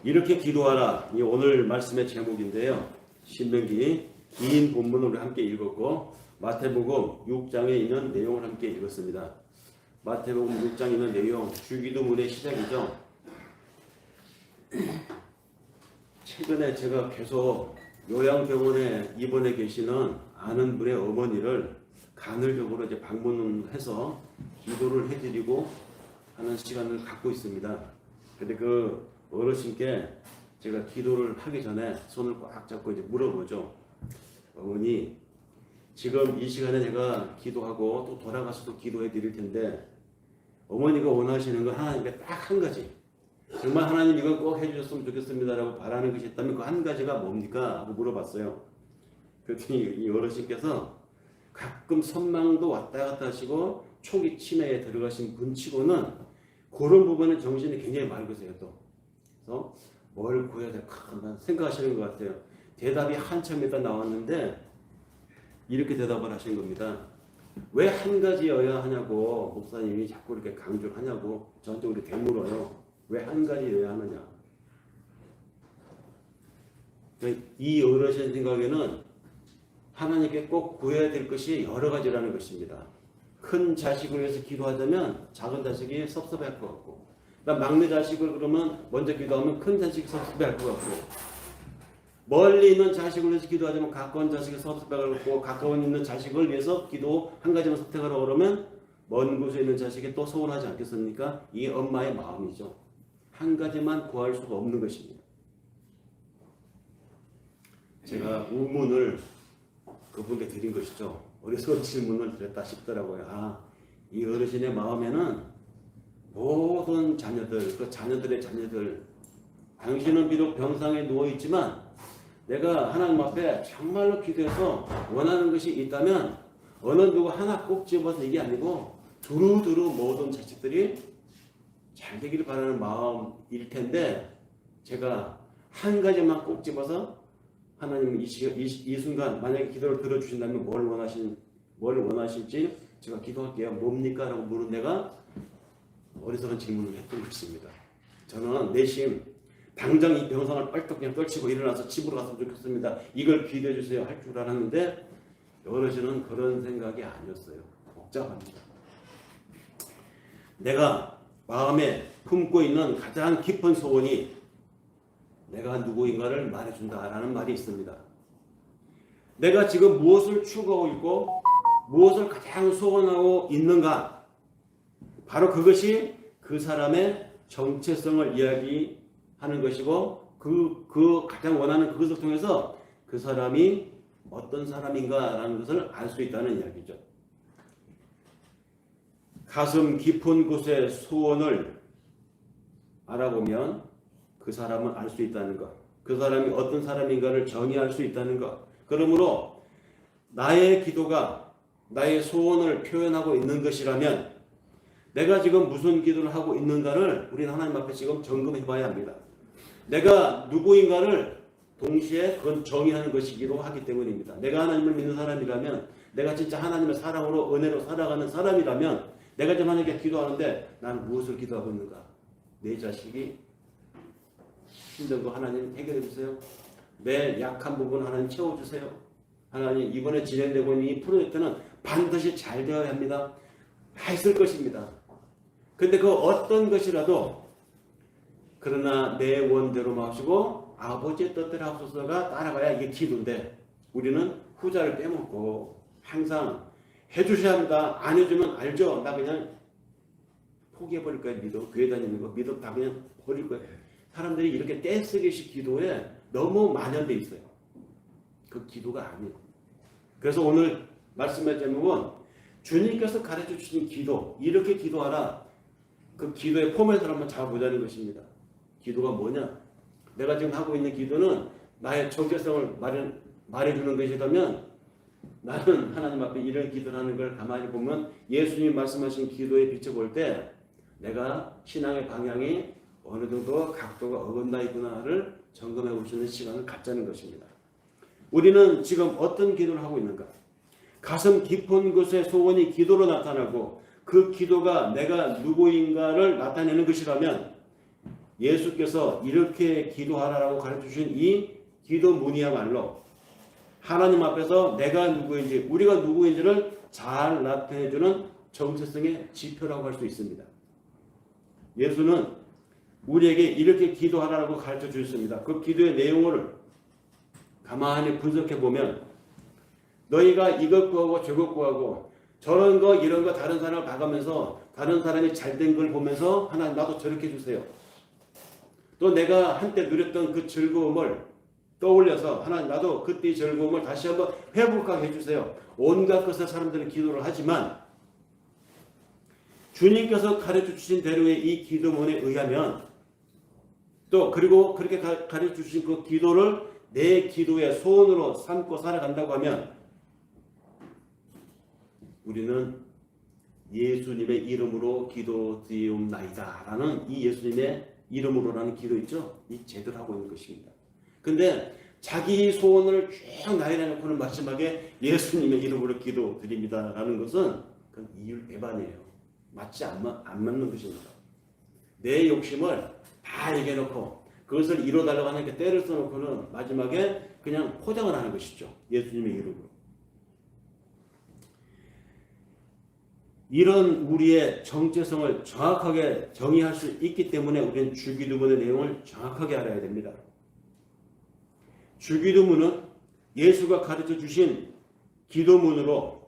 이렇게 기도하라. 이 오늘 말씀의 제목인데요. 신명기 긴 본문을 함께 읽었고 마태복음 6장에 있는 내용을 함께 읽었습니다. 마태복음 6장에 있는 내용 주기도문의 시작이죠. 최근에 제가 계속 요양병원에 입원해 계시는 아는 분의 어머니를 간헐적으로 이제 방문해서 기도를 해드리고 하는 시간을 갖고 있습니다. 근데 그 어르신께 제가 기도를 하기 전에 손을 꽉 잡고 이제 물어보죠. 어머니, 지금 이 시간에 제가 기도하고 또 돌아가서도 기도해 드릴 텐데 어머니가 원하시는 건 하나님께 딱 한 가지, 정말 하나님 이거 꼭 해주셨으면 좋겠습니다라고 바라는 것이 있다면 그 한 가지가 뭡니까? 하고 물어봤어요. 그랬더니 이 어르신께서 가끔 선망도 왔다 갔다 하시고 초기 치매에 들어가신 분치고는 그런 부분은 정신이 굉장히 맑으세요. 또 그래서 뭘 구해야 될까 생각하시는 것 같아요. 대답이 한참 있다 나왔는데 이렇게 대답을 하신 겁니다. 왜 한 가지여야 하냐고 목사님이 자꾸 이렇게 강조를 하냐고 저한테 우리 되물어요. 왜 한 가지여야 하느냐. 이 어르신 생각에는 하나님께 꼭 구해야 될 것이 여러 가지라는 것입니다. 큰 자식을 위해서 기도하자면 작은 자식이 섭섭할 것 같고, 막내 자식을 그러면 먼저 기도하면 큰 자식이 섭섭할 것 같고, 멀리 있는 자식을 위해서 기도하자면 가까운 자식이 섭섭할 것 같고, 가까운 있는 자식을 위해서 기도 한 가지만 선택하라고 그러면 먼 곳에 있는 자식이 또 서운하지 않겠습니까? 이 엄마의 마음이죠. 한 가지만 구할 수가 없는 것입니다. 제가 우문을 그분께 드린 것이죠. 어디서 질문을 드렸다 싶더라고요. 이 어르신의 마음에는 모든 자녀들, 그 자녀들의 자녀들, 당신은 비록 병상에 누워있지만 내가 하나님 앞에 정말로 기도해서 원하는 것이 있다면 어느 누구 하나 꼭 집어서 이게 아니고 두루두루 모든 자식들이 잘 되기를 바라는 마음일 텐데 제가 한 가지만 꼭 집어서 하나님 이 순간 만약에 기도를 들어주신다면 뭘 원하실지 제가 기도할게요. 뭡니까? 라고 물은 내가 어리석은 질문을 했던 것입니다. 저는 내심 당장 이 병상을 빨떡 그냥 떨치고 일어나서 집으로 갔으면 좋겠습니다. 이걸 기도해 주세요 할 줄 알았는데 어르신은 그런 생각이 아니었어요. 복잡합니다. 내가 마음에 품고 있는 가장 깊은 소원이 내가 누구인가를 말해준다라는 말이 있습니다. 내가 지금 무엇을 추구하고 있고 무엇을 가장 소원하고 있는가, 바로 그것이 그 사람의 정체성을 이야기하는 것이고 그 가장 원하는 그것을 통해서 그 사람이 어떤 사람인가라는 것을 알 수 있다는 이야기죠. 가슴 깊은 곳의 소원을 알아보면 그 사람은 알 수 있다는 것, 그 사람이 어떤 사람인가를 정의할 수 있다는 것. 그러므로 나의 기도가 나의 소원을 표현하고 있는 것이라면 내가 지금 무슨 기도를 하고 있는가를 우리는 하나님 앞에 지금 점검해 봐야 합니다. 내가 누구인가를 동시에 그건 정의하는 것이기도 하기 때문입니다. 내가 하나님을 믿는 사람이라면, 내가 진짜 하나님의 사랑으로 은혜로 살아가는 사람이라면 내가 지금 하나님께 기도하는데 나는 무엇을 기도하고 있는가? 내 자식이 힘든 거 하나님 해결해 주세요. 내 약한 부분 하나님 채워주세요. 하나님 이번에 진행되고 있는 이 프로젝트는 반드시 잘 되어야 합니다. 다 있을 것입니다. 근데 그 어떤 것이라도 그러나 내 원대로 마시고 아버지의 뜻대로 하소서가 따라가야 이게 기도인데 우리는 후자를 빼먹고 항상 해주셔야 합니다. 안 해주면 알죠. 나 그냥 포기해버릴 거예요. 믿어. 교회 다니는 거 믿어. 다 그냥 버릴 거예요. 사람들이 이렇게 떼쓰기식 기도에 너무 만연돼 있어요. 그 기도가 아니에요. 그래서 오늘 말씀의 제목은 주님께서 가르쳐 주신 기도, 이렇게 기도하라. 그 기도의 포맷을 한번 잡아보자는 것입니다. 기도가 뭐냐? 내가 지금 하고 있는 기도는 나의 정체성을 말해주는 것이라면 나는 하나님 앞에 이런 기도를 하는 걸 가만히 보면 예수님 말씀하신 기도에 비춰볼 때 내가 신앙의 방향이 어느 정도 각도가 어긋나 있구나를 점검해 볼 수 있는 시간을 갖자는 것입니다. 우리는 지금 어떤 기도를 하고 있는가? 가슴 깊은 곳의 소원이 기도로 나타나고 그 기도가 내가 누구인가를 나타내는 것이라면 예수께서 이렇게 기도하라고 가르쳐주신 이 기도문이야말로 하나님 앞에서 내가 누구인지, 우리가 누구인지를 잘 나타내주는 정체성의 지표라고 할 수 있습니다. 예수는 우리에게 이렇게 기도하라고 가르쳐 주셨습니다. 그 기도의 내용을 가만히 분석해 보면 너희가 이것 구하고 저것 구하고 저런 거 이런 거 다른 사람을 봐가면서 다른 사람이 잘된 걸 보면서 하나님 나도 저렇게 해주세요. 또 내가 한때 누렸던 그 즐거움을 떠올려서 하나님 나도 그때의 즐거움을 다시 한번 회복하게 해주세요. 온갖 것을 사람들은 기도를 하지만 주님께서 가르쳐 주신 대로의 이 기도문에 의하면 또 그리고 그렇게 가르쳐 주신 그 기도를 내 기도의 소원으로 삼고 살아간다고 하면 우리는 예수님의 이름으로 기도드리옵나이다 라는 이 예수님의 이름으로라는 기도 있죠? 이 제대로 하고 있는 것입니다. 근데 자기 소원을 쭉 나열해놓고는 마지막에 예수님의 이름으로 기도드립니다 라는 것은 그건 이율 배반이에요. 맞지 안 맞는 것입니다. 내 욕심을 다 얘기해놓고 그것을 이뤄달라고 하는 게 때를 써놓고는 마지막에 그냥 포장을 하는 것이죠. 예수님의 이름으로. 이런 우리의 정체성을 정확하게 정의할 수 있기 때문에 우리는 주기도문의 내용을 정확하게 알아야 됩니다. 주기도문은 예수가 가르쳐 주신 기도문으로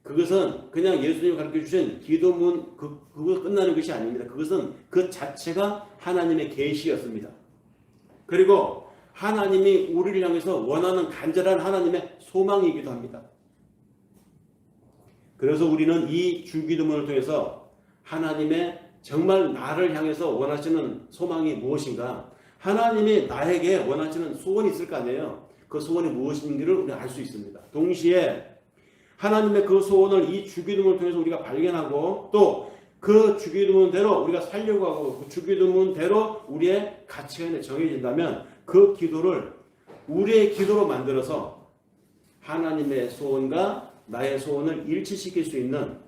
그것은 그냥 예수님이 가르쳐 주신 기도문 그거 끝나는 것이 아닙니다. 그것은 그 자체가 하나님의 계시였습니다. 그리고 하나님이 우리를 향해서 원하는 간절한 하나님의 소망이기도 합니다. 그래서 우리는 이 주기도문을 통해서 하나님의 정말 나를 향해서 원하시는 소망이 무엇인가, 하나님이 나에게 원하시는 소원이 있을 거 아니에요. 그 소원이 무엇인지를 우리가 알 수 있습니다. 동시에 하나님의 그 소원을 이 주기도문을 통해서 우리가 발견하고 또 그 주기도문대로 우리가 살려고 하고 그 주기도문대로 우리의 가치관이 정해진다면 그 기도를 우리의 기도로 만들어서 하나님의 소원과 나의 소원을 일치시킬 수 있는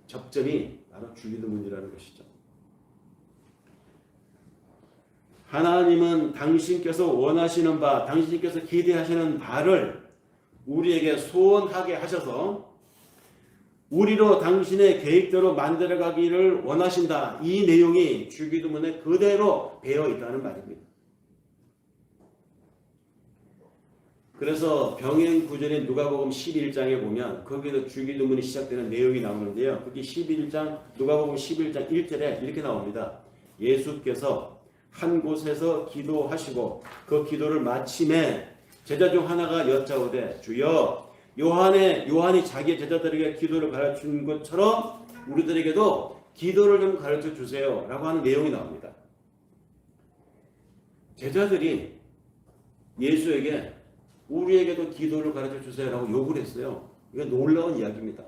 접점이 바로 주기도문이라는 것이죠. 하나님은 당신께서 원하시는 바, 당신께서 기대하시는 바를 우리에게 소원하게 하셔서 우리로 당신의 계획대로 만들어가기를 원하신다. 이 내용이 주기도문에 그대로 배어 있다는 말입니다. 그래서 병행 구절인 누가복음 11장에 보면 거기에도 주기도문이 시작되는 내용이 나오는데요. 거기 11장 누가복음 11장 1절에 이렇게 나옵니다. 예수께서 한 곳에서 기도하시고 그 기도를 마침에 제자 중 하나가 여짜오되 주여 요한이 자기의 제자들에게 기도를 가르친 것처럼 우리들에게도 기도를 좀 가르쳐 주세요 라고 하는 내용이 나옵니다. 제자들이 예수에게 우리에게도 기도를 가르쳐 주세요 라고 요구를 했어요. 이게 놀라운 이야기입니다.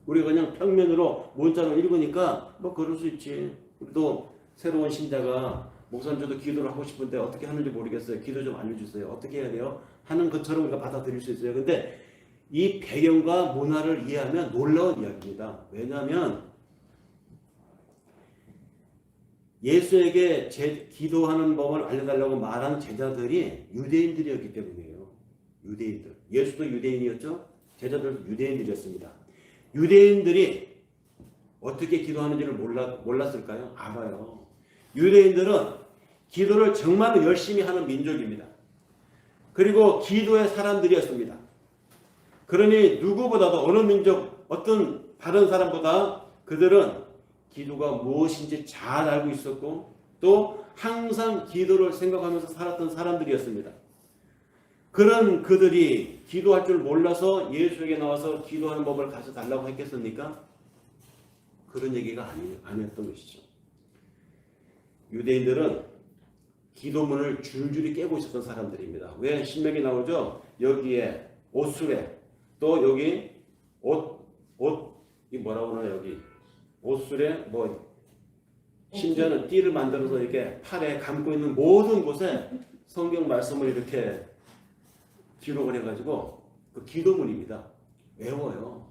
우리가 그냥 평면으로 문자로 읽으니까 뭐 그럴 수 있지. 우리도 새로운 신자가 목사님 저도 기도를 하고 싶은데 어떻게 하는지 모르겠어요. 기도 좀 알려주세요. 어떻게 해야 돼요? 하는 것처럼 우리가 받아들일 수 있어요. 근데 이 배경과 문화를 이해하면 놀라운 이야기입니다. 왜냐하면 예수에게 기도하는 법을 알려달라고 말한 제자들이 유대인들이었기 때문이에요. 유대인들. 예수도 유대인이었죠? 제자들도 유대인들이었습니다. 유대인들이 어떻게 기도하는지를 몰랐을까요? 알아요. 유대인들은 기도를 정말로 열심히 하는 민족입니다. 그리고 기도의 사람들이었습니다. 그러니 누구보다도 어느 민족, 어떤 다른 사람보다 그들은 기도가 무엇인지 잘 알고 있었고 또 항상 기도를 생각하면서 살았던 사람들이었습니다. 그런 그들이 기도할 줄 몰라서 예수에게 나와서 기도하는 법을 가르쳐 달라고 했겠습니까? 그런 얘기가 아니었던 것이죠. 유대인들은 기도문을 줄줄이 깨고 있었던 사람들입니다. 왜 신명이 나오죠? 여기에 옷수레 또 여기 이 뭐라고 하나 여기 옷수레 심지어는 띠를 만들어서 이렇게 팔에 감고 있는 모든 곳에 성경 말씀을 이렇게 기록을 해가지고 그 기도문입니다. 외워요.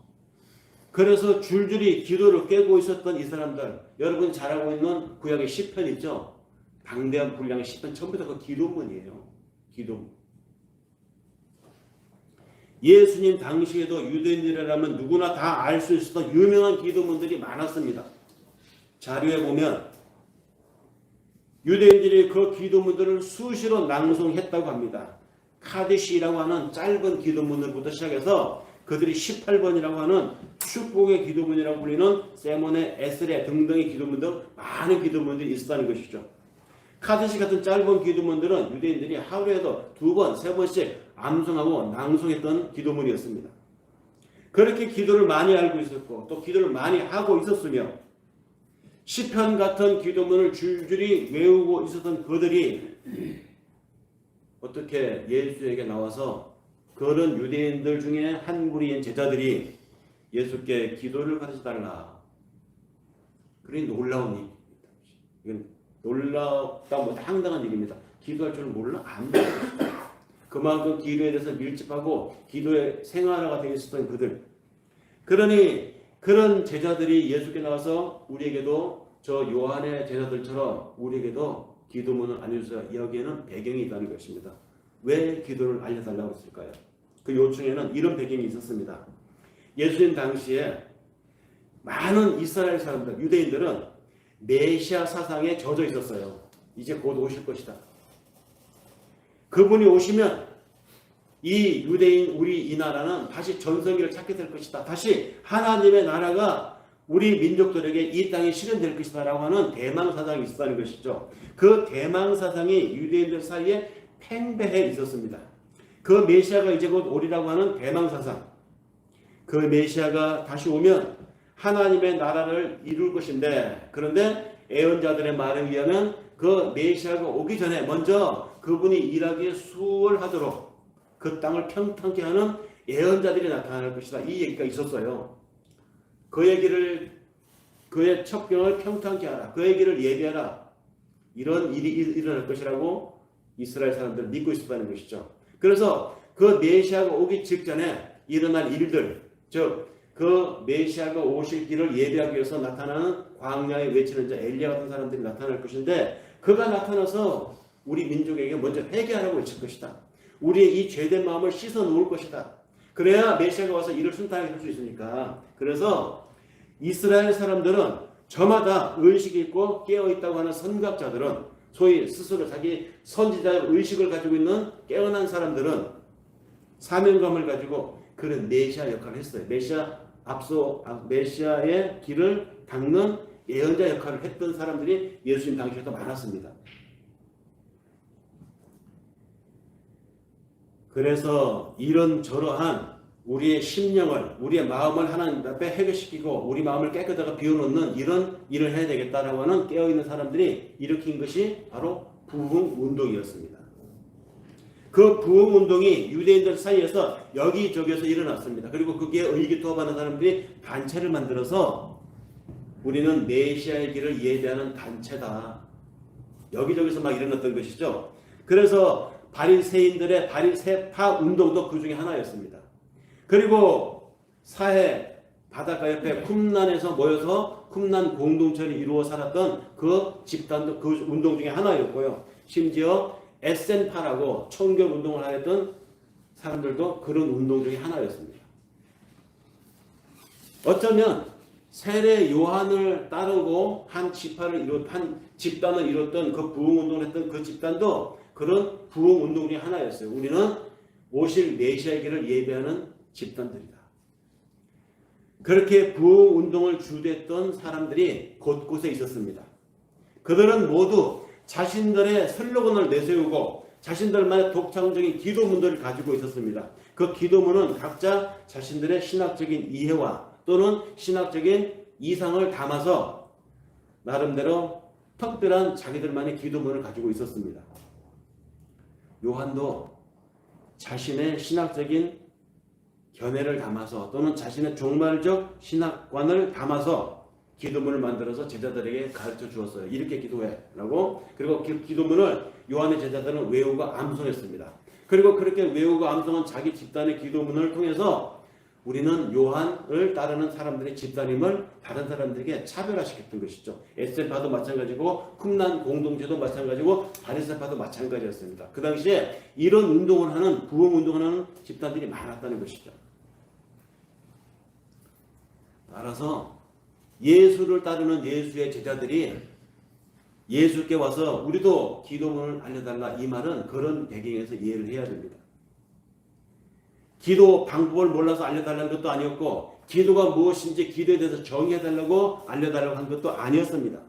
그래서 줄줄이 기도를 깨고 있었던 이 사람들, 여러분 잘 알고 있는 구약의 시편 있죠? 방대한 분량의 시편 전부 다 그 기도문이에요. 기도문. 예수님 당시에도 유대인이라면 누구나 다 알 수 있었던 유명한 기도문들이 많았습니다. 자료에 보면 유대인들이 그 기도문들을 수시로 낭송했다고 합니다. 카디시라고 하는 짧은 기도문들부터 시작해서 그들이 18번이라고 하는 축복의 기도문이라고 불리는 세몬의 에스레 등등의 기도문들, 많은 기도문들이 있었다는 것이죠. 카디시 같은 짧은 기도문들은 유대인들이 하루에도 2번, 3번씩 암송하고 낭송했던 기도문이었습니다. 그렇게 기도를 많이 알고 있었고 또 기도를 많이 하고 있었으며 시편 같은 기도문을 줄줄이 외우고 있었던 그들이 어떻게 예수에게 나와서 그런 유대인들 중에 한 무리인 제자들이 예수께 기도를 가르쳐달라. 그러니 놀라운 일입니다. 이건 놀랍다 뭐 황당한 일입니다. 기도할 줄은 몰라? 안 몰라. 그만큼 기도에 대해서 밀집하고 기도의 생활화가 되어 있었던 그들. 그러니 그런 제자들이 예수께 나와서 우리에게도 저 요한의 제자들처럼 우리에게도 기도문을 알려주세요. 여기에는 배경이 있다는 것입니다. 왜 기도를 알려달라고 했을까요? 그 요청에는 이런 배경이 있었습니다. 예수님 당시에 많은 이스라엘 사람들, 유대인들은 메시아 사상에 젖어 있었어요. 이제 곧 오실 것이다. 그분이 오시면 이 유대인 우리 이 나라는 다시 전성기를 찾게 될 것이다. 다시 하나님의 나라가 우리 민족들에게 이 땅에 실현될 것이다 라고 하는 대망사상이 있었다는 것이죠. 그 대망사상이 유대인들 사이에 팽배해 있었습니다. 그 메시아가 이제 곧 오리라고 하는 대망사상, 그 메시아가 다시 오면 하나님의 나라를 이룰 것인데, 그런데 예언자들의 말에 의하면 그 메시아가 오기 전에 먼저 그분이 일하기에 수월하도록 그 땅을 평탄케 하는 예언자들이 나타날 것이다. 이 얘기가 있었어요. 그 얘기를, 그의 첩경을 평탄케 하라. 그 얘기를 예비하라. 이런 일이 일어날 것이라고 이스라엘 사람들은 믿고 있었다는 것이죠. 그래서 그 메시아가 오기 직전에 일어날 일들, 즉 그 메시아가 오실 길을 예비하기 위해서 나타나는 광야에 외치는 자 엘리야 같은 사람들이 나타날 것인데, 그가 나타나서 우리 민족에게 먼저 회개하라고 외칠 것이다. 우리의 이 죄된 마음을 씻어 놓을 것이다. 그래야 메시아가 와서 일을 순탄하게 할 수 있으니까. 그래서 이스라엘 사람들은 저마다 의식이 있고 깨어있다고 하는 선각자들은, 소위 스스로 자기 선지자의 의식을 가지고 있는 깨어난 사람들은 사명감을 가지고 그런 메시아 역할을 했어요. 메시아의 길을 닦는 예언자 역할을 했던 사람들이 예수님 당시에도 많았습니다. 그래서 이런 저러한 우리의 심령을, 우리의 마음을 하나님 앞에 해결시키고 우리 마음을 깨끗하게 비워놓는 이런 일을 해야 되겠다라고 하는 깨어있는 사람들이 일으킨 것이 바로 부흥운동이었습니다. 그 부흥운동이 유대인들 사이에서 여기저기에서 일어났습니다. 그리고 거기에 의기투합하는 사람들이 단체를 만들어서 우리는 메시아의 길을 예배하는 단체다. 여기저기서 막 일어났던 것이죠. 그래서 바리새인들의 바리새파 운동도 그 중에 하나였습니다. 그리고 사해 바닷가 옆에 쿰란에서 모여서 쿰란 공동체를 이루어 살았던 그 집단도 그 운동 중에 하나였고요. 심지어 에센파라고 청결 운동을 하였던 사람들도 그런 운동 중에 하나였습니다. 어쩌면 세례 요한을 따르고 한 집단을 이뤘던 그 부흥 운동을 했던 그 집단도 그런 부흥 운동 중에 하나였어요. 우리는 오실 메시아의 길을 예배하는 집단들이다. 그렇게 부흥 운동을 주도했던 사람들이 곳곳에 있었습니다. 그들은 모두 자신들의 슬로건을 내세우고 자신들만의 독창적인 기도문들을 가지고 있었습니다. 그 기도문은 각자 자신들의 신학적인 이해와 또는 신학적인 이상을 담아서 나름대로 특별한 자기들만의 기도문을 가지고 있었습니다. 요한도 자신의 신학적인 견해를 담아서 또는 자신의 종말적 신학관을 담아서 기도문을 만들어서 제자들에게 가르쳐 주었어요. 이렇게 기도해라고. 그리고 그 기도문을 요한의 제자들은 외우고 암송했습니다. 그리고 그렇게 외우고 암송한 자기 집단의 기도문을 통해서 우리는 요한을 따르는 사람들의 집단임을 다른 사람들에게 차별화시켰던 것이죠. 에세파도 마찬가지고 쿰란 공동체도 마찬가지고 바리새파도 마찬가지였습니다. 그 당시에 이런 운동을 하는 부흥 운동을 하는 집단들이 많았다는 것이죠. 따라서 예수를 따르는 예수의 제자들이 예수께 와서 우리도 기도문을 알려달라 이 말은 그런 배경에서 이해를 해야 됩니다. 기도 방법을 몰라서 알려달라는 것도 아니었고 기도가 무엇인지 기도에 대해서 정의해달라고 알려달라고 한 것도 아니었습니다.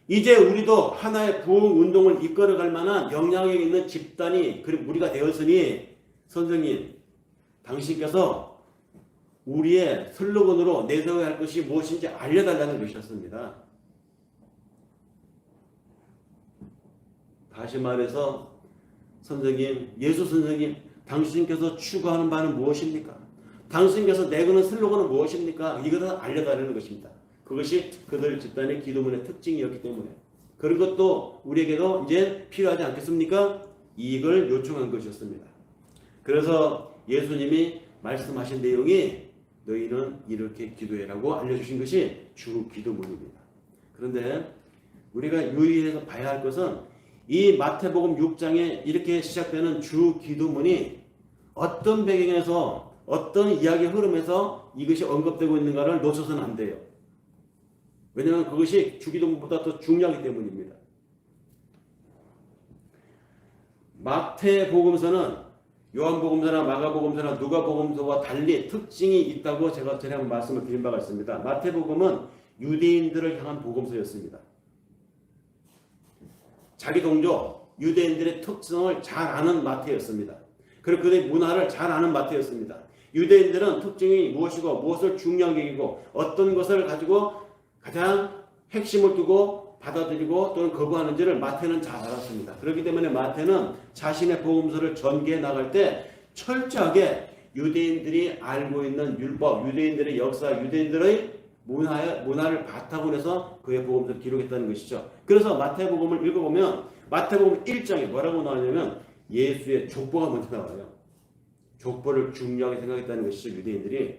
이제 우리도 하나의 부흥 운동을 이끌어갈 만한 영향력 있는 집단이 그리고 우리가 되었으니 선생님 당신께서 우리의 슬로건으로 내세워야 할 것이 무엇인지 알려달라는 것이었습니다. 다시 말해서 선생님, 예수 선생님, 당신께서 추구하는 바는 무엇입니까? 당신께서 내거는 슬로건은 무엇입니까? 이것을 알려달라는 것입니다. 그것이 그들 집단의 기도문의 특징이었기 때문에 그런 것도 우리에게도 이제 필요하지 않겠습니까? 이걸 요청한 것이었습니다. 그래서 예수님이 말씀하신 내용이 너희는 이렇게 기도해라고 알려주신 것이 주 기도문입니다. 그런데 우리가 유의해서 봐야 할 것은 이 마태복음 6장에 이렇게 시작되는 주 기도문이 어떤 배경에서 어떤 이야기 흐름에서 이것이 언급되고 있는가를 놓쳐서는 안 돼요. 왜냐하면 그것이 주 기도문보다 더 중요하기 때문입니다. 마태복음서는 요한복음서나 마가복음서나 누가복음서와 달리 특징이 있다고 제가 전에 한번 말씀을 드린 바가 있습니다. 마태복음은 유대인들을 향한 복음서였습니다. 자기 동족 유대인들의 특성을 잘 아는 마태였습니다. 그리고 그들의 문화를 잘 아는 마태였습니다. 유대인들은 특징이 무엇이고 무엇을 중요하게 여기고 어떤 것을 가지고 가장 핵심을 두고 받아들이고 또는 거부하는지를 마태는 잘 알았습니다. 그렇기 때문에 마태는 자신의 복음서를 전개해 나갈 때 철저하게 유대인들이 알고 있는 율법, 유대인들의 역사, 유대인들의 문화를 바탕으로 해서 그의 복음서를 기록했다는 것이죠. 그래서 마태복음을 읽어보면 마태복음 1장에 뭐라고 나오냐면 예수의 족보가 먼저 나와요. 족보를 중요하게 생각했다는 것이죠. 유대인들이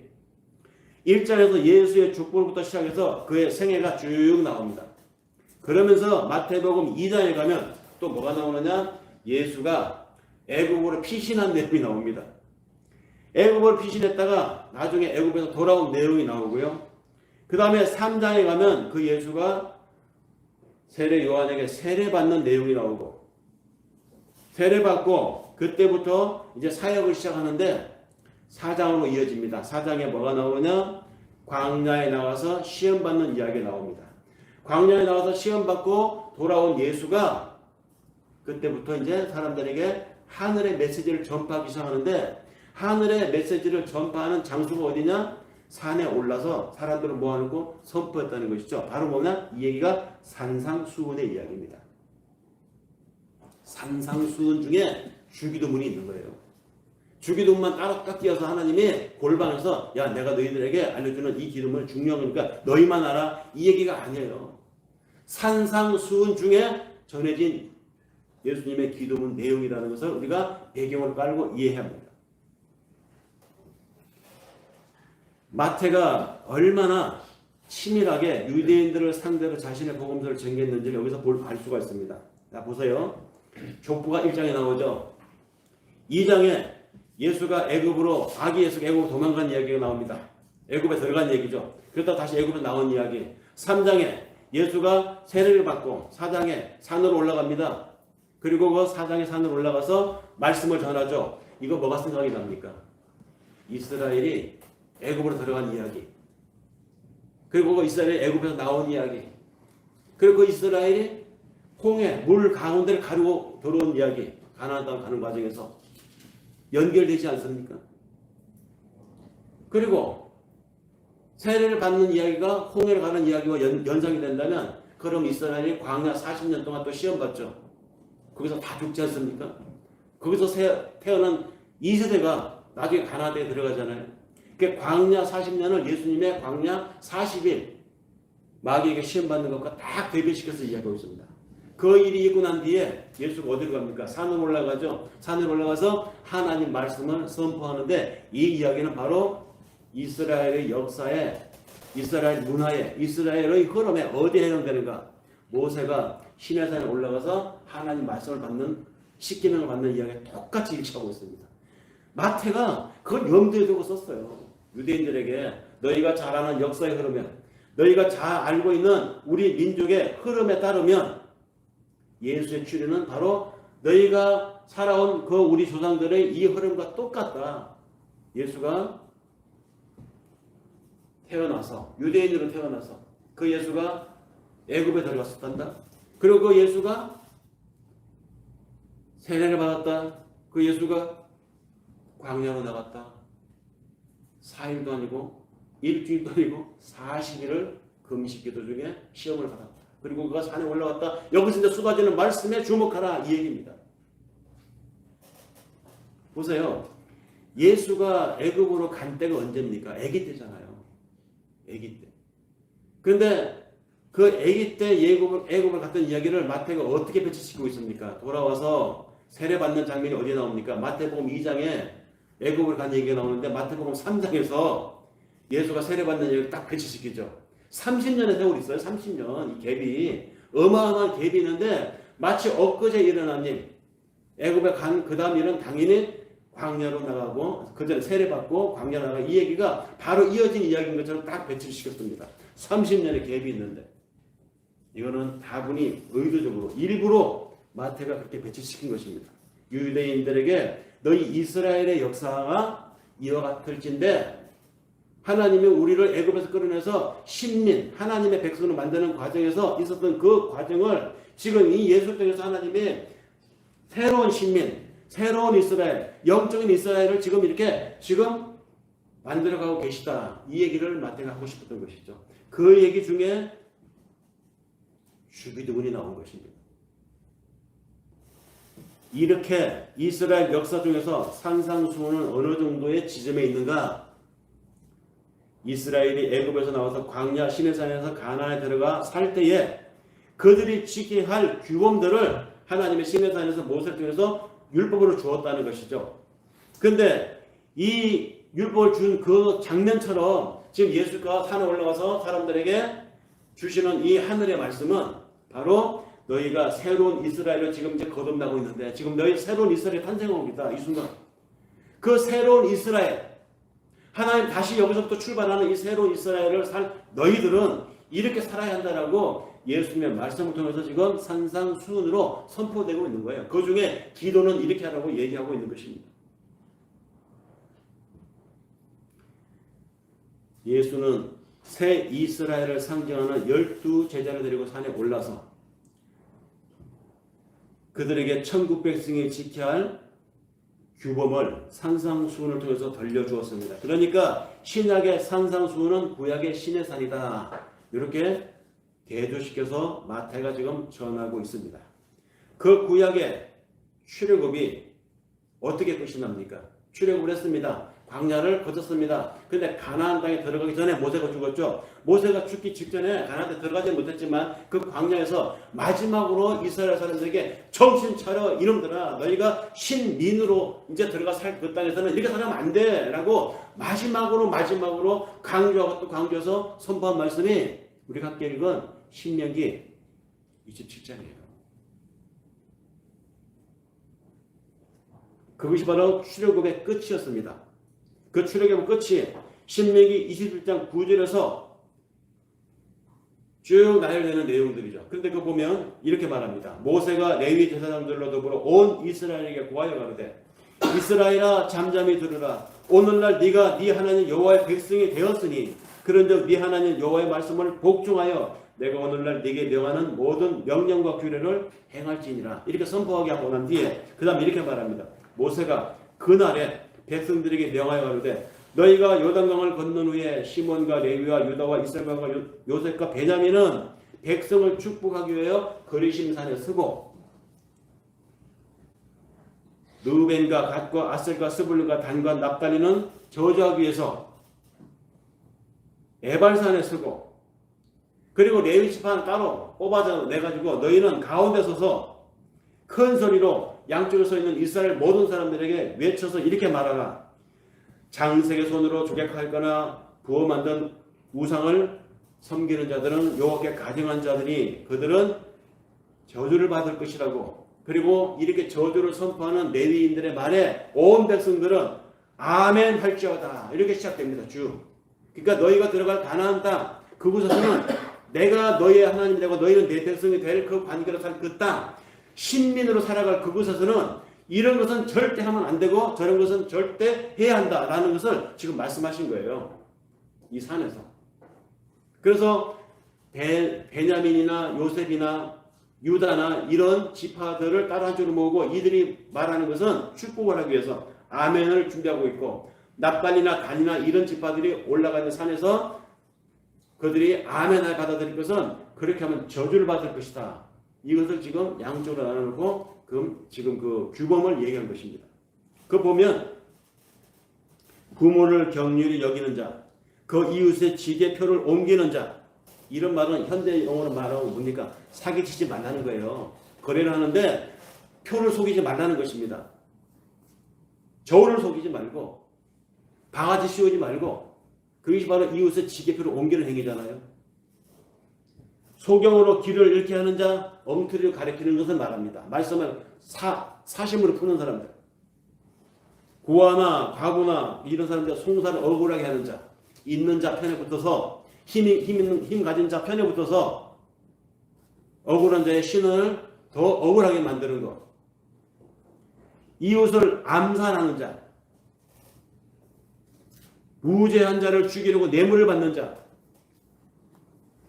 1장에서 예수의 족보부터 시작해서 그의 생애가 쭉 나옵니다. 그러면서 마태복음 2장에 가면 또 뭐가 나오느냐? 예수가 애굽으로 피신한 내용이 나옵니다. 애굽으로 피신했다가 나중에 애굽에서 돌아온 내용이 나오고요. 그 다음에 3장에 가면 그 예수가 세례 요한에게 세례받는 내용이 나오고 세례받고 그때부터 이제 사역을 시작하는데 4장으로 이어집니다. 4장에 뭐가 나오냐? 광야에 나와서 시험받는 이야기가 나옵니다. 광야에 나와서 시험받고 돌아온 예수가 그때부터 이제 사람들에게 하늘의 메시지를 전파하기 시작하는데 하늘의 메시지를 전파하는 장소가 어디냐? 산에 올라서 사람들을 모아놓고 선포했다는 것이죠. 바로 뭐냐? 이 얘기가 산상수훈의 이야기입니다. 산상수훈 중에 주기도문이 있는 거예요. 주기도문만 딱 띄어서 하나님이 골방에서 야 내가 너희들에게 알려주는 이 기도문은 중요한 거니까 너희만 알아 이 얘기가 아니에요. 산상수훈 중에 전해진 예수님의 기도문 내용이라는 것을 우리가 배경을 깔고 이해해야 합니다. 마태가 얼마나 치밀하게 유대인들을 상대로 자신의 복음서를 전개했는지를 여기서 알 수가 있습니다. 자 보세요. 족보가 1장에 나오죠. 2장에 예수가 애굽으로 아기 예수가 애굽으로 도망간 이야기가 나옵니다. 애굽에 들어간 얘기죠. 그러다 다시 애굽에 나온 이야기. 3장에 예수가 세례를 받고 4장에 산으로 올라갑니다. 그리고 그 4장에 산으로 올라가서 말씀을 전하죠. 이거 뭐가 생각이 납니까? 이스라엘이 애굽으로 들어간 이야기. 그리고 그 이스라엘이 애굽에서 나온 이야기. 그리고 그 이스라엘이 홍해 물 가운데를 가르고 들어온 이야기. 가나안 땅 가는 과정에서 연결되지 않습니까? 그리고 세례를 받는 이야기가 홍해를 가는 이야기와 연상이 된다면 그럼 이스라엘이 광야 40년 동안 또 시험받죠. 거기서 다 죽지 않습니까? 거기서 태어난 2세대가 나중에 가나안 땅에 들어가잖아요. 그 광야 40년을 예수님의 광야 40일 마귀에게 시험받는 것과 딱 대비시켜서 이야기하고 있습니다. 그 일이 있고 난 뒤에 예수가 어디로 갑니까? 산으로 올라가죠. 산으로 올라가서 하나님 말씀을 선포하는데 이 이야기는 바로 이스라엘의 역사에, 이스라엘 문화에, 이스라엘의 흐름에 어디에 해당되는가? 모세가 시내산에 올라가서 하나님 말씀을 받는, 십계명을 받는 이야기가 똑같이 일치하고 있습니다. 마태가 그걸 염두에 두고 썼어요. 유대인들에게 너희가 잘 아는 역사의 흐름에, 너희가 잘 알고 있는 우리 민족의 흐름에 따르면 예수의 출현은 바로 너희가 살아온 그 우리 조상들의 이 흐름과 똑같다. 예수가 태어나서, 유대인으로 태어나서 그 예수가 애굽에 들어갔었단다. 그리고 그 예수가 세례를 받았다. 그 예수가 광야로 나갔다. 4일도 아니고 일주일도 아니고 40일을 금식기도 중에 시험을 받았다. 그리고 그가 산에 올라갔다. 여기서 이제 쏟아지는 말씀에 주목하라 이 얘기입니다. 보세요. 예수가 애굽으로 간 때가 언제입니까? 아기 때잖아요. 아기 때. 그런데 그 아기 때 애굽을 갔던 이야기를 마태가 어떻게 배치시키고 있습니까? 돌아와서 세례받는 장면이 어디에 나옵니까? 마태복음 2장에 애굽을 간 얘기가 나오는데 마태복음 3장에서 예수가 세례받는 얘기를 딱 배치시키죠. 30년의 세월이 있어요. 30년. 이 갭이 어마어마한 갭이 있는데 마치 엊그제 일어난 일, 애굽에 간 그 다음 일은 당연히 광야로 나가고 그 전에 세례받고 광야로 나가고 이 얘기가 바로 이어진 이야기인 것처럼 딱 배치를 시켰습니다. 30년의 갭이 있는데 이거는 다분히 의도적으로 일부러 마태가 그렇게 배치시킨 것입니다. 유대인들에게 너희 이스라엘의 역사가 이와 같을진데 하나님이 우리를 애굽에서 끌어내서 신민, 하나님의 백성을 만드는 과정에서 있었던 그 과정을 지금 이 예수 통해서 하나님이 새로운 신민, 새로운 이스라엘, 영적인 이스라엘을 지금 이렇게 지금 만들어가고 계시다. 이 얘기를 마태가 하고 싶었던 것이죠. 그 얘기 중에 주기도문이 나온 것입니다. 이렇게 이스라엘 역사 중에서 산상수훈은 어느 정도의 지점에 있는가? 이스라엘이 애굽에서 나와서 광야 시내산에서 가나안에 들어가 살 때에 그들이 지켜야 할 규범들을 하나님의 시내산에서 모세를 통해서 율법으로 주었다는 것이죠. 그런데 이 율법을 준 그 장면처럼 지금 예수가 산에 올라가서 사람들에게 주시는 이 하늘의 말씀은 바로 너희가 새로운 이스라엘을 지금 이제 거듭나고 있는데 지금 너희 새로운 이스라엘이 탄생하고 있다. 이 순간 그 새로운 이스라엘 하나님 다시 여기서부터 출발하는 이 새로운 이스라엘을 살 너희들은 이렇게 살아야 한다라고 예수님의 말씀을 통해서 지금 산상수훈으로 선포되고 있는 거예요. 그 중에 기도는 이렇게 하라고 얘기하고 있는 것입니다. 예수는 새 이스라엘을 상징하는 12제자를 데리고 산에 올라서 그들에게 천국 백성이 지켜야 할 규범을 산상수훈을 통해서 들려주었습니다. 그러니까 신약의 산상수훈은 구약의 시내산이다. 이렇게 대조시켜서 마태가 지금 전하고 있습니다. 그 구약의 출애굽이 어떻게 끝이 납니까? 출애굽을 했습니다. 광야를 거쳤습니다. 그런데 가나안 땅에 들어가기 전에 모세가 죽었죠. 모세가 죽기 직전에 가나안 땅에 들어가지 못했지만 그 광야에서 마지막으로 이스라엘 사람들에게 정신 차려 이놈들아 너희가 신민으로 이제 들어가 살 그 땅에서는 이렇게 살면 안 돼 라고 마지막으로 강조하고 또 강조해서 선포한 말씀이 우리가 함께 읽은 신명기 27장이에요. 그것이 바로 출애굽의 끝이었습니다. 그 출애굽의 끝이 신명기 27장 9절에서 쭉 나열되는 내용들이죠. 그런데 그거 보면 이렇게 말합니다. 모세가 레위 제사장들로 더불어 온 이스라엘에게 고하여 가로되 이스라엘아 잠잠히 들으라. 오늘날 네가 네 하나님 여호와의 백성이 되었으니 그런즉 네 하나님 여호와의 말씀을 복종하여 내가 오늘날 네게 명하는 모든 명령과 규례를 행할지니라. 이렇게 선포하게 하고 난 뒤에 그 다음 이렇게 말합니다. 모세가 그날에 백성들에게 명하여 가로되 너희가 요단강을 건넌 후에 시몬과 레위와 유다와 이스라엘과 요셉과 베냐민은 백성을 축복하기 위하여 그리심산에 서고 르우벤과 갓과 아셀과 스불론과 단과 납달리는 저주하기 위해서 에발산에 서고 그리고 레위 지파는 따로 뽑아져 내가지고 너희는 가운데 서서 큰 소리로 양쪽에 서 있는 이스라엘 모든 사람들에게 외쳐서 이렇게 말하라. 장색의 손으로 조각하거나 부어 만든 우상을 섬기는 자들은 여호와께 가증한 자들이 그들은 저주를 받을 것이라고. 그리고 이렇게 저주를 선포하는 레위인들의 말에 온 백성들은 아멘 할지어다 이렇게 시작됩니다. 쭉. 그러니까 너희가 들어갈 가나안 땅 그곳에서는 내가 너희의 하나님이 되고 너희는 내 백성이 될 그 관계로 살 그 땅 신민으로 살아갈 그곳에서는 이런 것은 절대 하면 안 되고 저런 것은 절대 해야 한다라는 것을 지금 말씀하신 거예요. 이 산에서. 그래서 베냐민이나 요셉이나 유다나 이런 지파들을 따라 한 줄로 모으고 이들이 말하는 것은 축복을 하기 위해서 아멘을 준비하고 있고 납달리나 단이나 이런 지파들이 올라가 있는 산에서 그들이 아멘을 받아들일 것은 그렇게 하면 저주를 받을 것이다. 이것을 지금 양쪽으로 나눠놓고 지금 그 규범을 얘기한 것입니다. 그 보면 부모를 경륜히 여기는 자, 그 이웃의 지게표를 옮기는 자 이런 말은 현대 용어로 말하면 뭡니까? 사기치지 말라는 거예요. 거래를 하는데 표를 속이지 말라는 것입니다. 저울을 속이지 말고 바가지 씌우지 말고 그것이 바로 이웃의 지게표를 옮기는 행위잖아요. 소경으로 길을 잃게 하는 자, 엉터리를 가리키는 것을 말합니다. 말씀을 사심으로 푸는 사람들. 고아나 과부나 이런 사람들 송사를 억울하게 하는 자, 있는 자 편에 붙어서 힘 가진 자 편에 붙어서 억울한 자의 신을 더 억울하게 만드는 것. 이웃을 암살하는 자, 무죄한 자를 죽이려고 뇌물을 받는 자,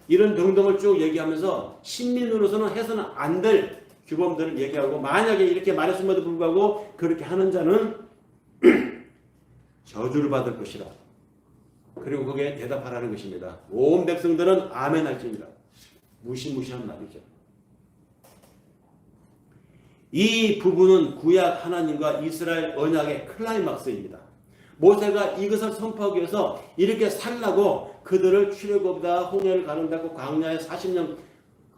이런 등등을 쭉 얘기하면서 신민으로서는 해서는 안 될 규범들을 얘기하고 만약에 이렇게 말했음에도 불구하고 그렇게 하는 자는 저주를 받을 것이라. 그리고 거기에 대답하라는 것입니다. 온 백성들은 아멘 할지니라. 무시무시한 말이죠. 이 부분은 구약 하나님과 이스라엘 언약의 클라이막스입니다. 모세가 이것을 선포하기 위해서 이렇게 살라고 그들을 출애굽보다 홍해를 가른다고 광야에 40년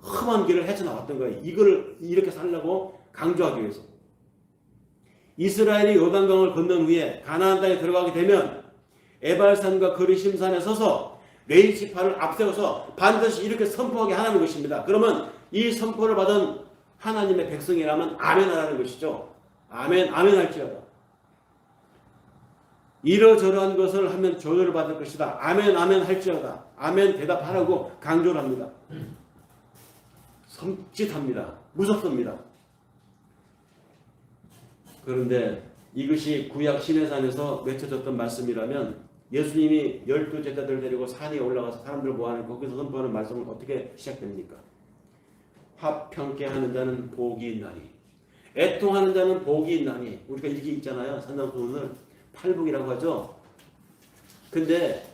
험한 길을 헤쳐나왔던 거예요. 이걸 이렇게 살라고 강조하기 위해서. 이스라엘이 요단강을 건넌 후에 가나안 땅에 들어가게 되면 에발산과 그리심산에 서서 레위 지파를 앞세워서 반드시 이렇게 선포하게 하라는 것입니다. 그러면 이 선포를 받은 하나님의 백성이라면 아멘 하라는 것이죠. 아멘, 아멘 할지어다. 이러저러한 것을 하면 저주를 받을 것이다. 아멘, 아멘 할지어다. 아멘 대답하라고 강조를 합니다. 섬찟합니다. 무섭습니다. 그런데 이것이 구약 시내산에서 외쳐졌던 말씀이라면 예수님이 12제자들 데리고 산에 올라가서 사람들 모아놓고 거기서 선포하는 말씀은 어떻게 시작됩니까? 화평케 하는 자는 복이 있나니 애통하는 자는 복이 있나니 우리가 이렇게 읽잖아요. 산상수훈을 팔복이라고 하죠. 근데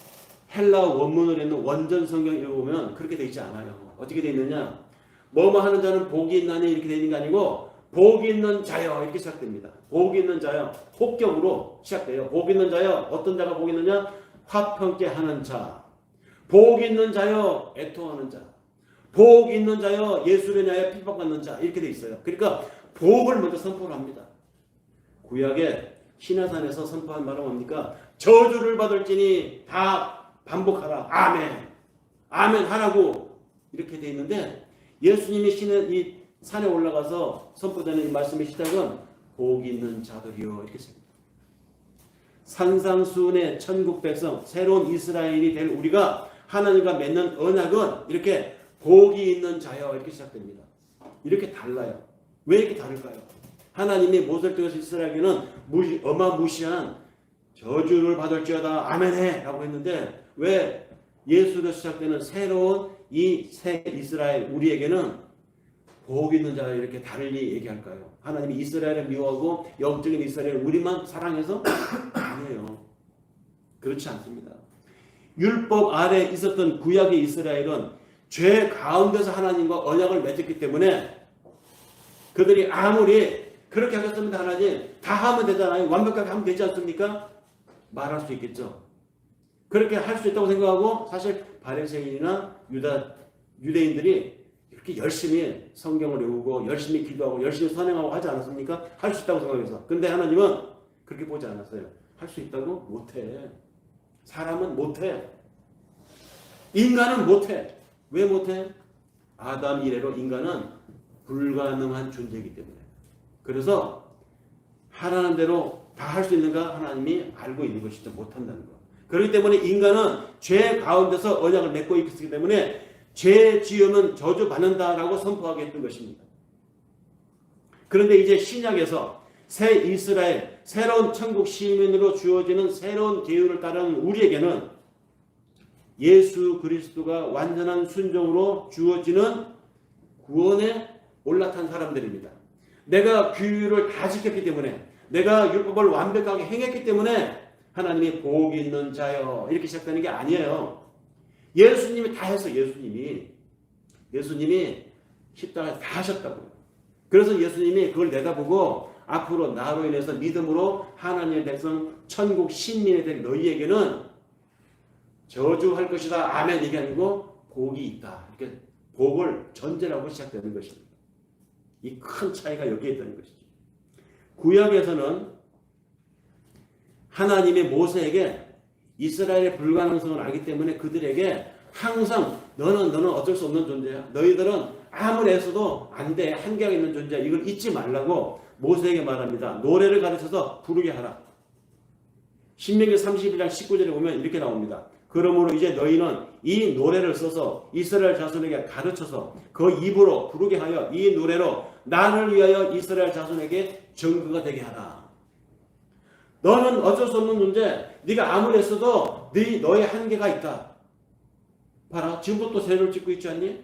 헬라 원문으로 있는 원전 성경 읽어보면 그렇게 되어 있지 않아요. 어떻게 되어 있느냐? 뭐뭐 하는 자는 복이 있나니 이렇게 되어 있는 게 아니고 복이 있는 자여 이렇게 시작됩니다. 복이 있는 자여 혹격으로 시작돼요. 복이 있는 자여 어떤 자가 복이 있느냐? 화평케 하는 자. 복이 있는 자여 애통하는 자. 복이 있는 자여 예수를 위하여 핍박받는 자 이렇게 되어 있어요. 그러니까 복을 먼저 선포를 합니다. 구약에 시내산에서 선포한 말은 뭡니까? 저주를 받을지니 다 반복하라. 아멘. 아멘 하라고 이렇게 돼 있는데 예수님이 이 산에 올라가서 선포되는 이 말씀의 시작은 복 있는 자들이요 이렇게 씁니다. 산상수훈의 천국 백성 새로운 이스라엘이 될 우리가 하나님과 맺는 언약은 이렇게 복이 있는 자여 이렇게 시작됩니다. 이렇게 달라요. 왜 이렇게 다를까요? 하나님이 모세를 통해서 이스라엘에게는 어마무시한 저주를 받을지어다 아멘해 라고 했는데 왜 예수로 시작되는 새로운 이 새 이스라엘 우리에게는 복 있는 자 이렇게 다르게 얘기할까요? 하나님이 이스라엘을 미워하고 영적인 이스라엘을 우리만 사랑해서? 아니에요. 그렇지 않습니다. 율법 아래 있었던 구약의 이스라엘은 죄 가운데서 하나님과 언약을 맺었기 때문에 그들이 아무리 그렇게 하겠습니다 하나님 다 하면 되잖아요. 완벽하게 하면 되지 않습니까? 말할 수 있겠죠. 그렇게 할 수 있다고 생각하고 사실 바리새인이나 유다 유대인들이 이렇게 열심히 성경을 외우고 열심히 기도하고 열심히 선행하고 하지 않았습니까? 할 수 있다고 생각해서. 근데 하나님은 그렇게 보지 않았어요. 할 수 있다고? 못해. 사람은 못해. 인간은 못해. 왜 못해? 아담 이래로 인간은 불가능한 존재이기 때문에. 그래서 하라는 대로 다 할 수 있는가? 하나님이 알고 있는 것이죠. 못한다는 거. 그렇기 때문에 인간은 죄 가운데서 언약을 맺고 있기 때문에 죄 지으면 저주받는다라고 선포하게 했던 것입니다. 그런데 이제 신약에서 새 이스라엘, 새로운 천국 시민으로 주어지는 새로운 계율을 따르는 우리에게는 예수 그리스도가 완전한 순종으로 주어지는 구원에 올라탄 사람들입니다. 내가 규율을 다 지켰기 때문에, 내가 율법을 완벽하게 행했기 때문에 하나님이 복 있는 자여 이렇게 시작되는 게 아니에요. 예수님이 다 했어. 예수님이 십자가에서 다 하셨다고요. 그래서 예수님이 그걸 내다보고 앞으로 나로 인해서 믿음으로 하나님의 백성 천국 신민이 된 너희에게는 저주할 것이다. 아멘. 이게 아니고 복이 있다. 이렇게 복을 전제라고 시작되는 것입니다. 이 큰 차이가 여기에 있다는 것이죠. 구약에서는 하나님이 모세에게 이스라엘의 불가능성을 알기 때문에 그들에게 항상 너는 어쩔 수 없는 존재야. 너희들은 아무리 애써도 안 돼. 한계가 있는 존재야. 이걸 잊지 말라고 모세에게 말합니다. 노래를 가르쳐서 부르게 하라. 신명기 31장 19절에 보면 이렇게 나옵니다. 그러므로 이제 너희는 이 노래를 써서 이스라엘 자손에게 가르쳐서 그 입으로 부르게 하여 이 노래로 나를 위하여 이스라엘 자손에게 증거가 되게 하라. 너는 어쩔 수 없는 존재. 네가 아무리 했어도 너의 한계가 있다. 봐라. 지금부터 죄를 짓고 있지 않니?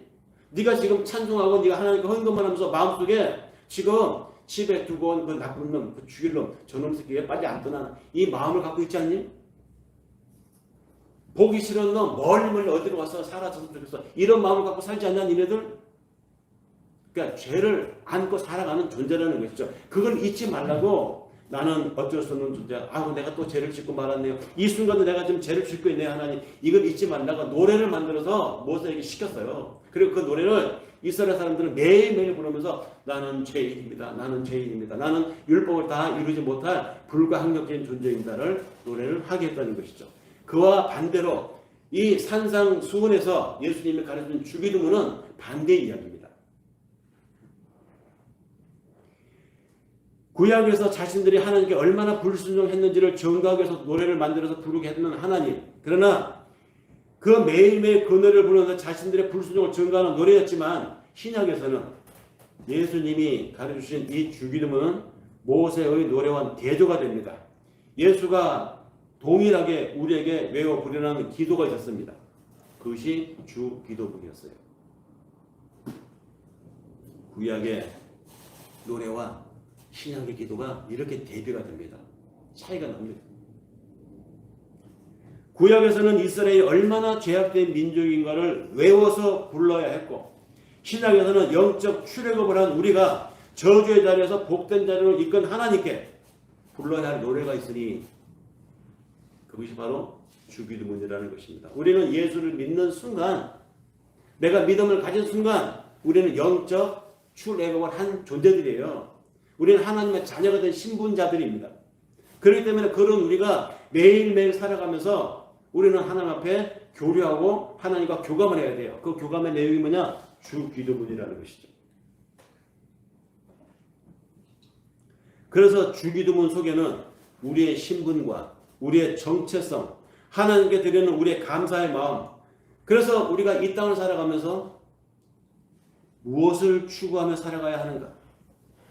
네가 지금 찬송하고 네가 하나님께 헌금만 하면서 마음속에 지금 집에 두고 온 그 나쁜 놈, 그 죽일 놈, 저놈 새끼 왜 빨리 안 떠나? 이 마음을 갖고 있지 않니? 보기 싫은 놈 멀리 어디로 와서 살아줬으면 좋겠어. 이런 마음을 갖고 살지 않냐 니네들? 그러니까 죄를 안고 살아가는 존재라는 것이죠. 그걸 잊지 말라고. 나는 어쩔 수 없는 존재야. 내가 또 죄를 짓고 말았네요. 이 순간도 내가 지금 죄를 짓고 있네요. 하나님. 이걸 잊지 말라고 노래를 만들어서 모세에게 시켰어요. 그리고 그 노래를 이스라엘 사람들은 매일매일 부르면서 나는 죄인입니다. 나는 죄인입니다. 나는 율법을 다 이루지 못할 불가항력적인 존재입니다를 노래를 하게 했다는 것이죠. 그와 반대로 이 산상수훈에서 예수님이 가르친 주기도문은 반대의 이야기입니다. 구약에서 자신들이 하나님께 얼마나 불순종했는지를 증거하기 위해서 노래를 만들어서 부르게 했는 하나님. 그러나 그 매일매일 그 노래를 부르면서 자신들의 불순종을 증거하는 노래였지만 신약에서는 예수님이 가르쳐주신 이 주기도문은 모세의 노래와 대조가 됩니다. 예수가 동일하게 우리에게 외워 부르는 기도가 있었습니다. 그것이 주기도문이었어요. 구약의 노래와 신약의 기도가 이렇게 대비가 됩니다. 차이가 납니다. 구약에서는 이스라엘이 얼마나 죄악된 민족인가를 외워서 불러야 했고, 신약에서는 영적 출애굽을 한 우리가 저주의 자리에서 복된 자리로 이끈 하나님께 불러야 할 노래가 있으니 그것이 바로 주기도문이라는 것입니다. 우리는 예수를 믿는 순간, 내가 믿음을 가진 순간 우리는 영적 출애굽을 한 존재들이에요. 우리는 하나님의 자녀가 된 신분자들입니다. 그렇기 때문에 그런 우리가 매일매일 살아가면서 우리는 하나님 앞에 교류하고 하나님과 교감을 해야 돼요. 그 교감의 내용이 뭐냐? 주기도문이라는 것이죠. 그래서 주기도문 속에는 우리의 신분과 우리의 정체성, 하나님께 드리는 우리의 감사의 마음, 그래서 우리가 이 땅을 살아가면서 무엇을 추구하며 살아가야 하는가?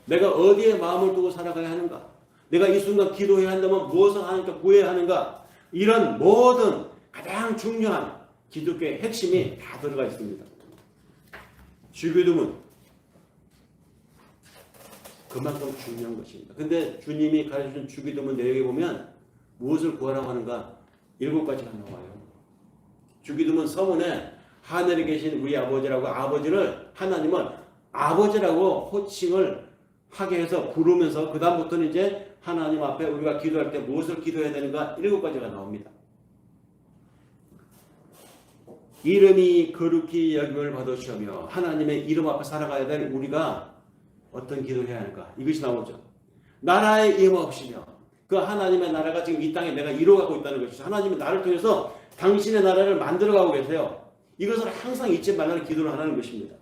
내가 어디에 마음을 두고 살아가야 하는가? 내가 이 순간 기도해야 한다면 무엇을 하나님께 구해야 하는가? 이런 모든 가장 중요한 기독교의 핵심이 다 들어가 있습니다. 주기도문 그만큼 중요한 것입니다. 근데 주님이 가르쳐준 주기도문 내용에 보면 무엇을 구하라고 하는가? 7가지가 나와요. 주기도문 서문에 하늘에 계신 우리 아버지라고 아버지를 하나님은 아버지라고 호칭을 하게 해서 부르면서 그 다음부터는 이제 하나님 앞에 우리가 기도할 때 무엇을 기도해야 되는가 7가지가 나옵니다. 이름이 거룩히 여김을 받으시며 하나님의 이름 앞에 살아가야 될 우리가 어떤 기도를 해야 할까? 이것이 나오죠. 나라의 임하옵시며 그 하나님의 나라가 지금 이 땅에 내가 이루어가고 있다는 것이죠. 하나님이 나를 통해서 당신의 나라를 만들어가고 계세요. 이것을 항상 잊지 말라는 기도를 하는 것입니다.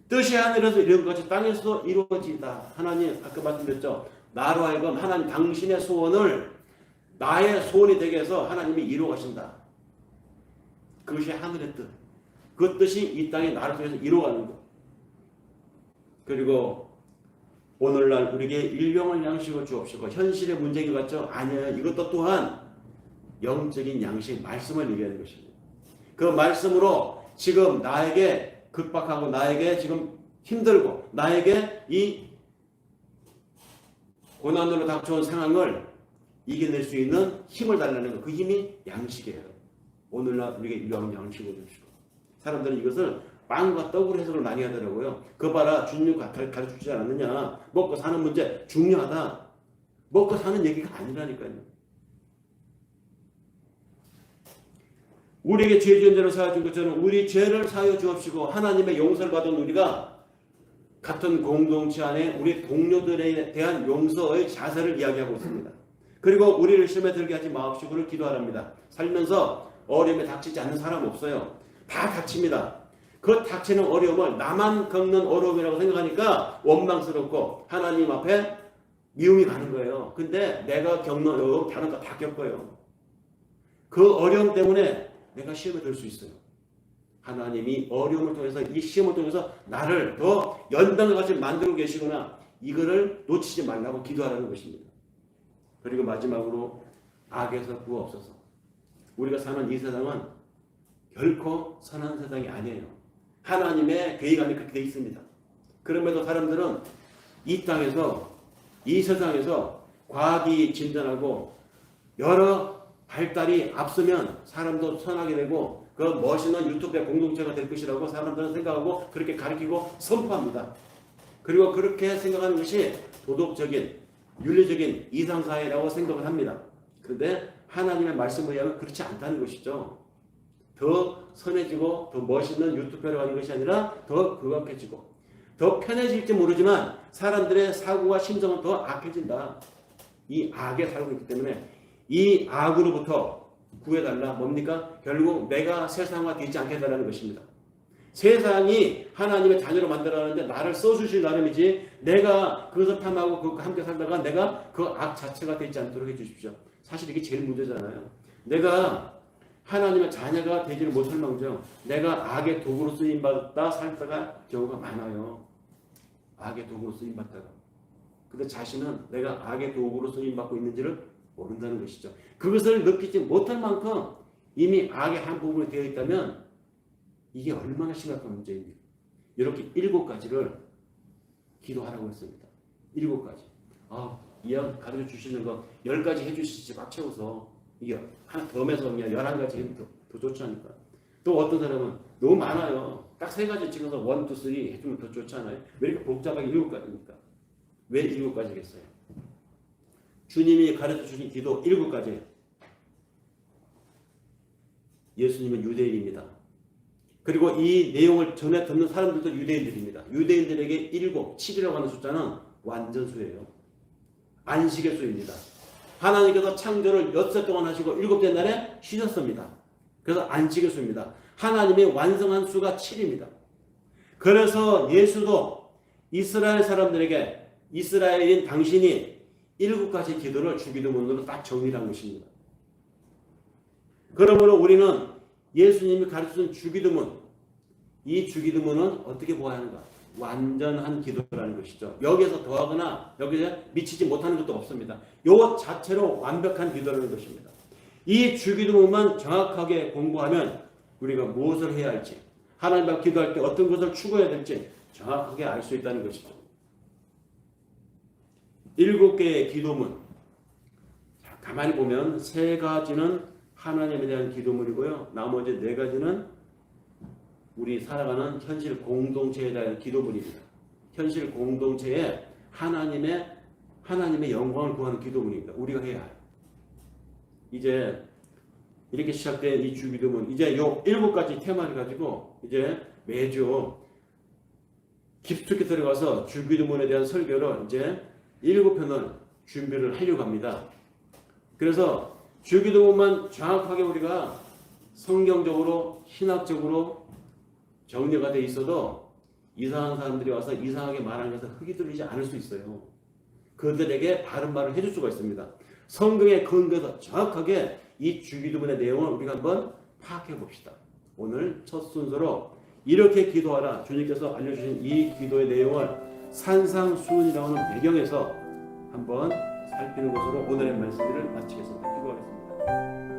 뜻이 하늘에서 이룬 것이 땅에서도 이루어진다. 하나님 아까 말씀드렸죠. 나로 하여금 하나님 당신의 소원을 나의 소원이 되게 해서 하나님이 이루어 가신다. 그것이 하늘의 뜻. 그 뜻이 이 땅에 나를 통해서 이루어가는 것. 그리고 오늘날 우리에게 일용할 양식을 주옵시고 현실의 문제인 것 같죠? 아니에요. 이것도 또한 영적인 양식, 말씀을 얘기하는 것입니다. 그 말씀으로 지금 나에게 급박하고 나에게 지금 힘들고 나에게 이 고난으로 닥쳐온 상황을 이겨낼 수 있는 힘을 달라는 것. 그 힘이 양식이에요. 오늘날 우리에게 일용할 양식을 주시고 사람들은 이것을 빵과 떡으로 해석을 많이 하더라고요. 그거 봐라 주님 가르쳐주지 않았느냐. 먹고 사는 문제 중요하다. 먹고 사는 얘기가 아니라니까요. 우리에게 죄 지은 죄를 사하여 준 것처럼 우리 죄를 사하여 주옵시고 하나님의 용서를 받은 우리가 같은 공동체 안에 우리 동료들에 대한 용서의 자세를 이야기하고 있습니다. 그리고 우리를 시험에 들게 하지 마옵시고를 기도하랍니다. 살면서 어려움에 닥치지 않는 사람 없어요. 다 닥칩니다. 그 닥치는 어려움을 나만 겪는 어려움이라고 생각하니까 원망스럽고 하나님 앞에 미움이 가는 거예요. 근데 내가 겪는 어려움 다른 거 다 겪어요. 그 어려움 때문에 내가 시험에 들 수 있어요. 하나님이 어려움을 통해서 이 시험을 통해서 나를 더 연단같이 만들고 계시거나 이거를 놓치지 말라고 기도하라는 것입니다. 그리고 마지막으로 악에서 구하옵소서. 우리가 사는 이 세상은 결코 선한 세상이 아니에요. 하나님의 계획 안에 그렇게 되어 있습니다. 그럼에도 사람들은 이 땅에서 이 세상에서 과학이 진전하고 여러 발달이 앞서면 사람도 선하게 되고 그 멋있는 유튜브의 공동체가 될 것이라고 사람들은 생각하고 그렇게 가르치고 선포합니다. 그리고 그렇게 생각하는 것이 도덕적인 윤리적인 이상사회라고 생각을 합니다. 그런데 하나님의 말씀에 의하면 그렇지 않다는 것이죠. 더 선해지고 더 멋있는 유튜브로 가는 것이 아니라 더 극악해지고 더 편해질지 모르지만 사람들의 사고와 심정은 더 악해진다. 이 악에 살고 있기 때문에 이 악으로부터 구해달라. 뭡니까? 결국 내가 세상화 되지 않게 해달라는 것입니다. 세상이 하나님의 자녀로 만들어가는데 나를 써주실 나름이지 내가 그것을 탐하고 그것과 함께 살다가 내가 그 악 자체가 되지 않도록 해주십시오. 사실 이게 제일 문제잖아요. 내가 하나님의 자녀가 되지를 못할 망정 내가 악의 도구로 쓰임받다 살다가 경우가 많아요. 악의 도구로 쓰임받다가. 근데 자신은 내가 악의 도구로 쓰임받고 있는지를 모른다는 것이죠. 그것을 느끼지 못할 만큼 이미 악의 한 부분이 되어 있다면 이게 얼마나 심각한 문제입니까? 이렇게 7가지를 기도하라고 했습니다. 7가지. 이왕 가르쳐 주시는 거 10가지 해주시지 막 채워서 이게 하나 더 매서 그냥 11가지 해도 더 좋지 않을까? 또 어떤 사람은 너무 많아요. 딱 3가지 찍어서 1, 2, 3 해주면 더 좋지 않아요? 왜 이렇게 복잡하게 7가지입니까? 왜 7가지겠어요? 주님이 가르쳐 주신 기도 7가지. 예수님은 유대인입니다. 그리고 이 내용을 전해 듣는 사람들도 유대인들입니다. 유대인들에게 7, 7이라고 하는 숫자는 완전수예요. 안식의 수입니다. 하나님께서 창조를 6세 동안 하시고 7째 날에 쉬셨습니다. 그래서 안식의 수입니다. 하나님의 완성한 수가 7입니다. 그래서 예수도 이스라엘 사람들에게 이스라엘인 당신이 7가지 기도를 주기도문으로 딱 정리한 것입니다. 그러므로 우리는 예수님이 가르쳐준 주기도문, 이 주기도문은 어떻게 보아야 하는가? 완전한 기도라는 것이죠. 여기에서 더하거나 여기서 미치지 못하는 것도 없습니다. 이 자체로 완벽한 기도라는 것입니다. 이 주기도문만 정확하게 공부하면 우리가 무엇을 해야 할지, 하나님 앞에 기도할 때 어떤 것을 추구해야 될지 정확하게 알 수 있다는 것이죠. 7개의 기도문. 가만히 보면 3가지는 하나님에 대한 기도문이고요. 나머지 4가지는 우리 살아가는 현실 공동체에 대한 기도문입니다. 현실 공동체에 하나님의 영광을 구하는 기도문입니다. 우리가 해야 해요. 이제 이렇게 시작된 이 주기도문, 이제 요 7가지 테마를 가지고 이제 매주 깊숙이 들어가서 주기도문에 대한 설교를 이제 7편을 준비를 하려고 합니다. 그래서 주기도문만 정확하게 우리가 성경적으로 신학적으로 정리가 돼 있어도 이상한 사람들이 와서 이상하게 말하는 것을 흙이 들리지 않을 수 있어요. 그들에게 바른 말을 해줄 수가 있습니다. 성경에 근거해서 정확하게 이 주기도문의 내용을 우리가 한번 파악해 봅시다. 오늘 첫 순서로 이렇게 기도하라, 주님께서 알려주신 이 기도의 내용을 산상수훈이 나오는 배경에서 한번 살피는 것으로 오늘의 말씀을 마치겠습니다. 기도하겠습니다.